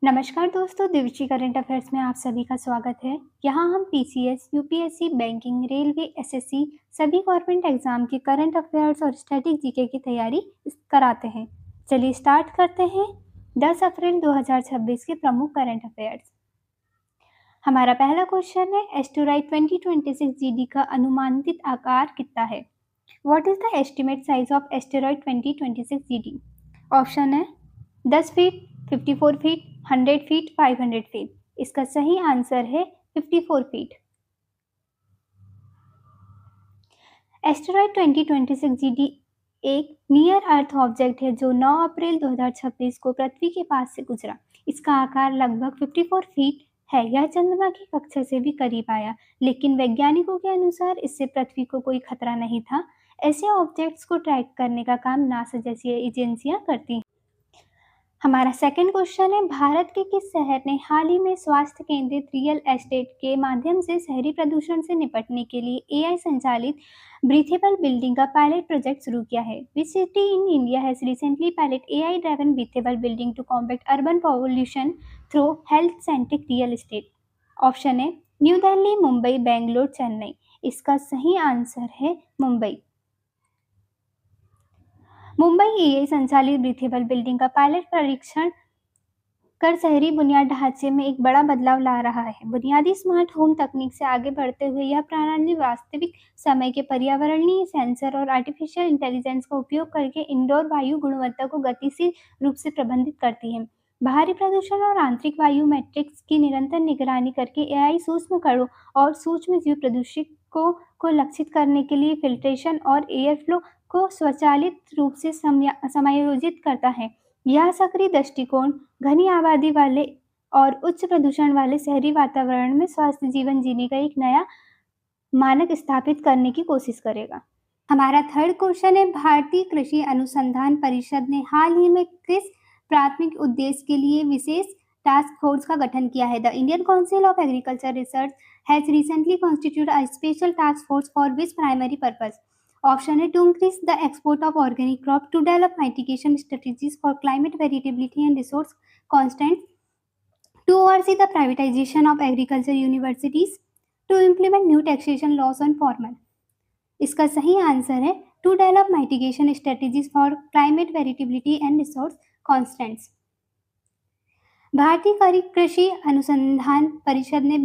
नमस्कार दोस्तों, दिव्यची current affairs में आप सभी का स्वागत है। यहाँ हम PCS, UPSC, banking, railway, SSC सभी गवर्नमेंट एग्जाम की करंट अफेयर्स और स्टैटिक जीके की तैयारी कराते हैं। चलिए स्टार्ट करते हैं 10 अप्रैल 2026 के प्रमुख करंट अफेयर्स। हमारा पहला क्वेश्चन है, एस्टेरॉयड 2026 जीडी का अनुमानित आकार कितना है? What is the estimate size of asteroid 2026 GD? Option है 10 फीट, 54 फीट, 100 फीट, 500 फीट। इसका सही आंसर है 54 फीट। एस्टेरॉयड 2026 जीडी एक नियर अर्थ ऑब्जेक्ट है जो 9 अप्रैल 2026 को पृथ्वी के पास से गुजरा। इसका आकार लगभग 54 फीट है। यह चंद्रमा की कक्षा से भी करीब आया, लेकिन वैज्ञानिकों के अनुसार इससे पृथ्वी को कोई खतरा नहीं था। ऐसे ऑब्जेक्ट्स को ट्रैक करने का काम नासा जैसी एजेंसियां करती हैं। हमारा सेकंड क्वेश्चन है, भारत के किस शहर ने हाल ही में स्वास्थ्य केंद्रित रियल एस्टेट के माध्यम से शहरी प्रदूषण से निपटने के लिए एआई संचालित ब्रीथेबल बिल्डिंग का पायलट प्रोजेक्ट शुरू किया है? Which city in India has recently pilot AI driven breathable building to combat urban pollution through health centric real estate? Option है न्यू दिल्ली, मुंबई, बेंगलोर, चेन्नई। इसका सही आंसर है मुंबई। मुंबई एआई संचालित ब्रीथेबल बिल्डिंग का पायलट परीक्षण कर शहरी बुनियाद ढांचे में एक बड़ा बदलाव ला रहा है। बुनियादी स्मार्ट होम तकनीक से आगे बढ़ते हुए यह प्रणाली वास्तविक समय के पर्यावरणीय सेंसर और आर्टिफिशियल इंटेलिजेंस का उपयोग करके इंडोर वायु गुणवत्ता को गतिशील रूप से प्रबंधित करती है। बाहरी प्रदूषण और आंतरिक वायु मैट्रिक्स की निरंतर निगरानी करके एआई सूक्ष्म कणों और सूक्ष्म जीव प्रदूषकों को लक्षित करने के लिए फिल्ट्रेशन और एयर फ्लो को स्वचालित रूप से समायोजित करता है। यह सक्रिय दृष्टिकोण घनी आबादी वाले और उच्च प्रदूषण वाले शहरी वातावरण में स्वस्थ जीवन जीने का एक नया मानक स्थापित करने की कोशिश करेगा। हमारा थर्ड क्वेश्चन है, भारतीय कृषि अनुसंधान परिषद ने हाल ही में किस प्राथमिक उद्देश्य के लिए विशेष टास्क फोर्स का गठन किया है? The Indian Council of Agriculture Research has recently constituted a special task force for which primary purpose? Option है to increase the export of organic crop, to develop mitigation strategies for climate variability and resource constraints, to oversee the privatization of agriculture universities, to implement new taxation laws on farmers. इसका सही answer है to develop mitigation strategies for climate variability and resource constraints. भारतीय कृषि अनुसंधान परिषद ने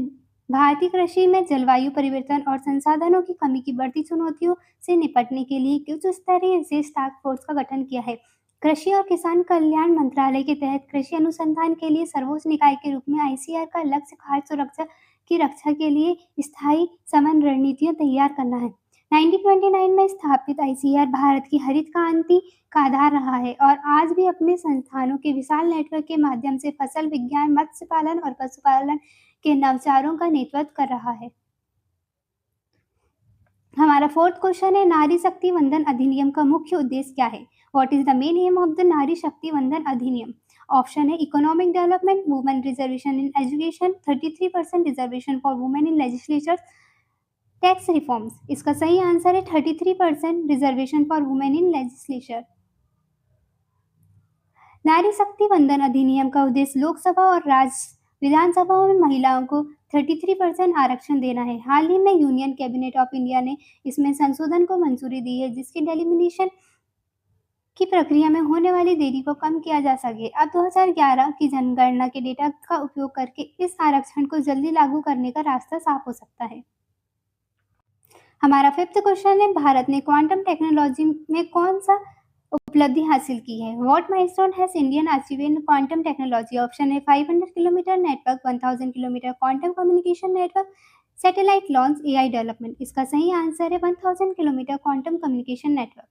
भारतीय कृषि में जलवायु परिवर्तन और संसाधनों की कमी की बढ़ती चुनौतियों से निपटने के लिए एक उच्च स्तरीय विशेष टास्क फोर्स का गठन किया है। कृषि और किसान कल्याण मंत्रालय के तहत कृषि अनुसंधान के लिए सर्वोच्च निकाय के रूप में आईसीआर का लक्ष्य खाद्य सुरक्षा की रक्षा के लिए स्थायी समन्वय रणनीतियां तैयार करना है। 1929 में स्थापित आईसीआर भारत की हरित क्रांति का आधार रहा है और आज भी अपने संस्थानों के विशाल नेटवर्क के माध्यम से फसल विज्ञान, मत्स्य पालन और पशुपालन के नवाचारों का नेतृत्व कर रहा है। हमारा फोर्थ क्वेश्चन है, नारी शक्ति वंदन अधिनियम का मुख्य उद्देश्य क्या है? What is the main M of the नारी शक्ति वंदन अधिनियम? ऑप्शन है economic development, women reservation in education, 33% reservation for women in legislature, tax reforms. इसका सही आंसर है 33% reservation for women in legislature. नारी शक्ति वंदन अधिनियम का उद्देश्य लोकसभा और राज्य विधानसभाओं में महिलाओं को 33% आरक्षण देना है। हाल ही में यूनियन कैबिनेट ऑफ इंडिया ने इसमें संशोधन को मंजूरी दी है, जिसकी डेलिमिनेशन की प्रक्रिया में होने वाली देरी को कम किया जा सके। अब 2011 की जनगणना के डेटा का उपयोग करके इस आरक्षण को जल्दी लागू करने का रास्ता साफ हो सकता है। हमारा फिफ्थ क्वेश्चन है, भारत ने क्वांटम टेक्नोलॉजी में कौन सा उपलब्धि हासिल की है? What milestone has Indian achieve in quantum technology? Option है 500 kilometre network, 1000 kilometre quantum communication network, satellite launch, AI development. इसका सही आंसर है 1000 kilometre quantum communication network.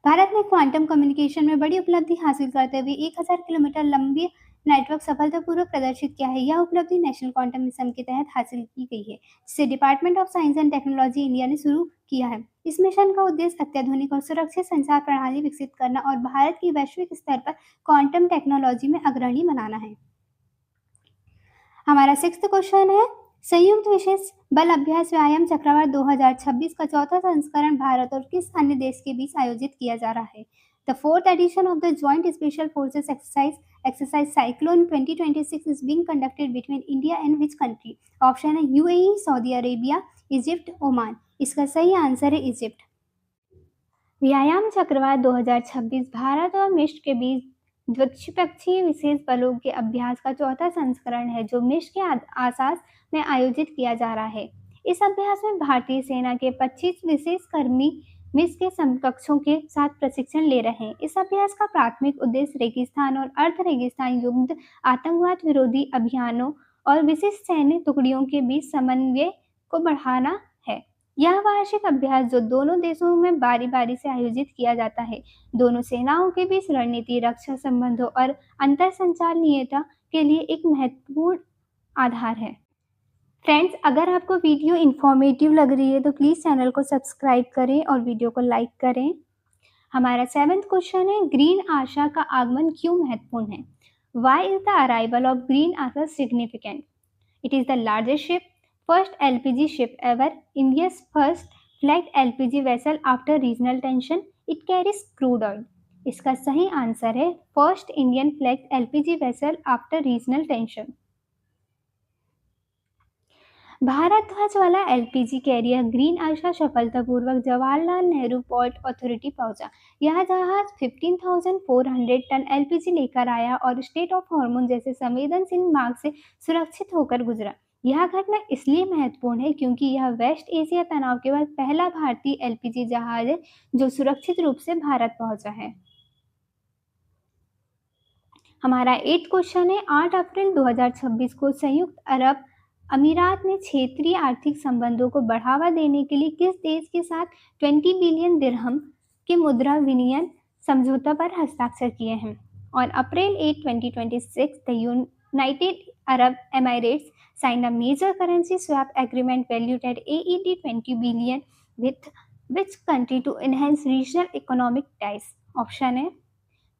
Bharat ने क्वांटम कम्युनिकेशन में बड़ी उपलब्धि हासिल करते हुए 1000 किलोमीटर लंबी नेटवर्क सफलतापूर्वक प्रदर्शित किया है। यह उपलब्धि नेशनल क्वांटम मिशन के तहत हासिल की गई है, जिसे department of science and technology India ने शुरू किया है। इस मिशन का उद्देश्य अत्याधुनिक और सुरक्षित संचार प्रणाली विकसित करना और भारत की वैश्विक स्तर पर क्वांटम टेक्नोलॉजी में अग्रणी बनाना है। हमारा सिक्स्थ क्वेश्चन है, संयुक्त विशेष बल अभ्यास व्यायाम चक्रवात 2026 का चौथा संस्करण भारत और किस अन्य देश के बीच आयोजित किया जा रहा है? The fourth edition of the Joint Special Forces exercise Cyclone 2026 is being conducted between India and which country? Option है UAE, Saudi Arabia, Egypt, Oman. इसका सही आंसर है इजिप्ट। व्यायाम चक्रवात 2026 भारत और मिस्र के बीच द्विपक्षीय विशेष बलों के अभ्यास का चौथा संस्करण है जो मिस्र के आसास में आयोजित किया जा रहा है। इस अभ्यास में भारतीय सेना के 25 विशेष कर्मी मिस्र के समकक्षों के साथ प्रशिक्षण ले रहे हैं। इस अभ्यास का प्राथमिक उद्देश्य रेगिस्तान और अर्ध रेगिस्तान युद्ध, आतंकवाद विरोधी अभियानों और विशिष्ट सैन्य टुकड़ियों के बीच समन्वय को बढ़ाना है। यह वार्षिक अभ्यास जो दोनों देशों में बारी बारी से आयोजित किया जाता है, दोनों सेनाओं के बीच रणनीति, रक्षा संबंधों और अंतर संचालनीयता के लिए एक महत्वपूर्ण आधार है। फ्रेंड्स, अगर आपको वीडियो इन्फॉर्मेटिव लग रही है तो प्लीज़ चैनल को सब्सक्राइब करें और वीडियो को लाइक करें। हमारा 7th क्वेश्चन है, ग्रीन आशा का आगमन क्यों महत्वपूर्ण है? Why is the arrival of green Asha significant? It is the largest ship, first LPG ship ever, India's first flagged LPG vessel after regional tension, it carries crude oil। इसका सही answer है first Indian flagged LPG vessel after regional tension। Bharat ध्वज वाला LPG career green आशा सफलतापूर्वक Jawaharlal Nehru port authority पहुंचा। यह जहाज 15,400 ton LPG लेकर आया और स्टेट ऑफ हॉर्मोन जैसे संवेदनशील मार्ग से सुरक्षित होकर गुजरा। यह घटना इसलिए महत्वपूर्ण है क्योंकि यह वेस्ट एशिया तनाव के बाद पहला भारतीय LPG जहाज है जो सुरक्षित रूप से भारत पहुंचा है। हमारा 8th क्वेश्चन है, 8 अप्रैल 2026 को संयुक्त अरब अमीरात ने क्षेत्रीय आर्थिक संबंधों को बढ़ावा देने के लिए किस देश के साथ 20 बिलियन दिरहम के मुद्रा विनिमय समझौता पर हस्ताक्षर किए हैं? On April 8, 2026, the United Arab Emirates signed a major currency swap agreement valued at AED 20 billion with which country to enhance regional economic ties? Option है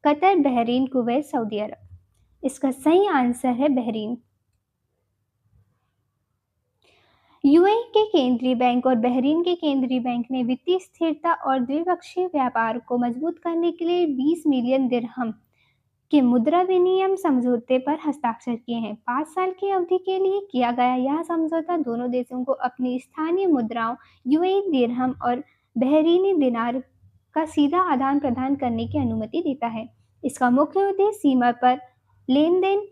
कतर, बहरीन, कुवैत, सऊदी अरब। इसका सही आंसर है बहरीन। यूएई के केंद्रीय bank और Bahrain के केंद्रीय bank ने वित्तीय स्थिरता और द्विपक्षीय व्यापार को मजबूत करने के लिए 20 मिलियन दिरहम के मुद्रा विनिमय समझौते पर हस्ताक्षर किए हैं। 5 साल की अवधि के लिए किया गया यह समझौता दोनों देशों को अपनी स्थानीय मुद्राओं यूएई दिरहम और बहरीनी दिनार का सीधा आदान प्रदान करने की अनुमति देता है। इसका मुख्य उद्देश्य सीमा पर लेन देन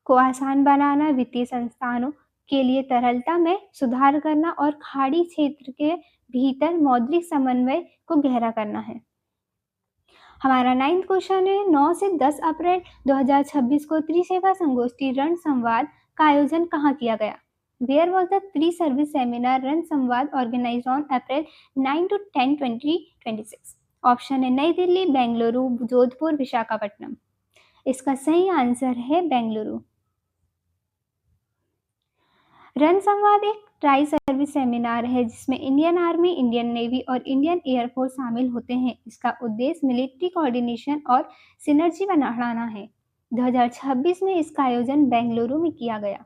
को आसान बनाना, वित्तीय संस्थानों के लिए तरलता में सुधार करना और खाड़ी क्षेत्र के भीतर मौद्रिक समन्वय को गहरा करना है। हमारा 9th क्वेश्चन है, 9 से 10 अप्रैल 2026 को त्रिसेवा संगोष्ठी रण संवाद का आयोजन कहाँ किया गया? Where was the Tri-Service Seminar रण संवाद organized on April 9 to 10, 2026? Option है नई दिल्ली, बेंगलुरु, जोधपुर, विशाखापट्टनम। इसका सही आंसर है बेंगलुरु। रण संवाद एक ट्राई सर्विस सेमिनार है जिसमें इंडियन आर्मी, इंडियन नेवी और इंडियन एयरफोर्स शामिल होते हैं। इसका उद्देश्य मिलिट्री कोऑर्डिनेशन और सिनर्जी बढ़ाना है। 2026 में इसका आयोजन बेंगलुरु में किया गया।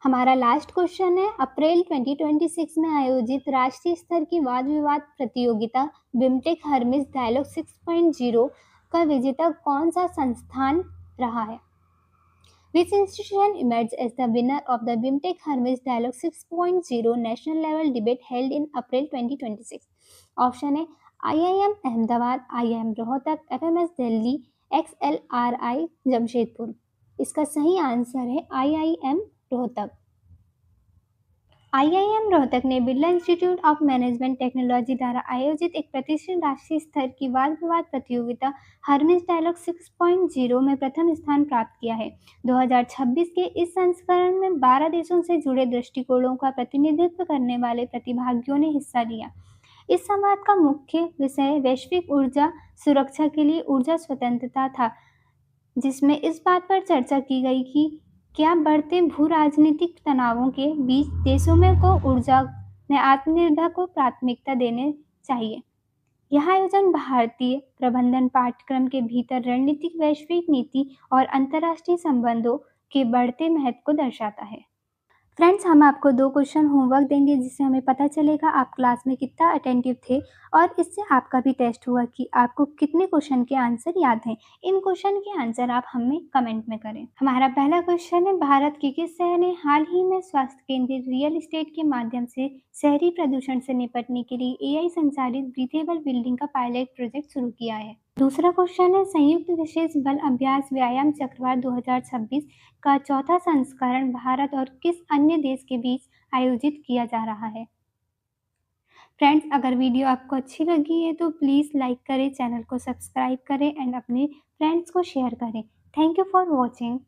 हमारा लास्ट क्वेश्चन है, अप्रैल 2026 में आयोजित राष्ट्रीय स्तर की वाद विवाद प्रतियोगिता बिमटेक हर्मिस डायलॉग 6.0 का विजेता कौन सा संस्थान रहा है? Which institution emerged as the winner of the BIMTech Hermes Dialogue 6.0 national level debate held in April 2026? Option है IIM Ahmedabad, IIM Rohtak, FMS Delhi, XLRI Jamshedpur. इसका सही आंसर है IIM रोहतक। IIM रोहतक ने Birla institute of management technology द्वारा आयोजित एक प्रतिष्ठित राष्ट्रीय स्तर की वाद विवाद प्रतियोगिता हर्मिस डायलॉग 6.0 में प्रथम स्थान प्राप्त किया है। 2026 के इस संस्करण में 12 देशों से जुड़े दृष्टिकोणों का प्रतिनिधित्व करने वाले प्रतिभागियों ने हिस्सा लिया। इस संवाद का मुख्य विषय वैश्विक ऊर्जा सुरक्षा के लिए ऊर्जा स्वतंत्रता था, जिसमें इस बात पर चर्चा की गई कि क्या बढ़ते भू राजनीतिक तनावों के बीच देशों में को ऊर्जा में आत्मनिर्भर को प्राथमिकता देने चाहिए। यह आयोजन भारतीय प्रबंधन पाठ्यक्रम के भीतर रणनीतिक वैश्विक नीति और अंतर्राष्ट्रीय संबंधों के बढ़ते महत्व को दर्शाता है। फ्रेंड्स, हम आपको 2 क्वेश्चन होमवर्क देंगे जिससे हमें पता चलेगा आप क्लास में कितना अटेंटिव थे और इससे आपका भी टेस्ट होगा कि आपको कितने क्वेश्चन के आंसर याद हैं। इन क्वेश्चन के आंसर आप हमें कमेंट में करें। हमारा पहला क्वेश्चन है, भारत के किस शहर ने हाल ही में स्वास्थ्य केंद्र रियल एस्टेट के माध्यम से शहरी प्रदूषण से निपटने के लिए एआई संचालित ब्रीथेबल बिल्डिंग का पायलट प्रोजेक्ट शुरू किया है? दूसरा क्वेश्चन है, संयुक्त विशेष बल अभ्यास व्यायाम चक्रवात 2026 का चौथा संस्करण भारत और किस अन्य देश के बीच आयोजित किया जा रहा है? फ्रेंड्स, अगर वीडियो आपको अच्छी लगी है तो प्लीज़ लाइक करें, चैनल को सब्सक्राइब करें एंड अपने फ्रेंड्स को शेयर करें। Thank you for watching.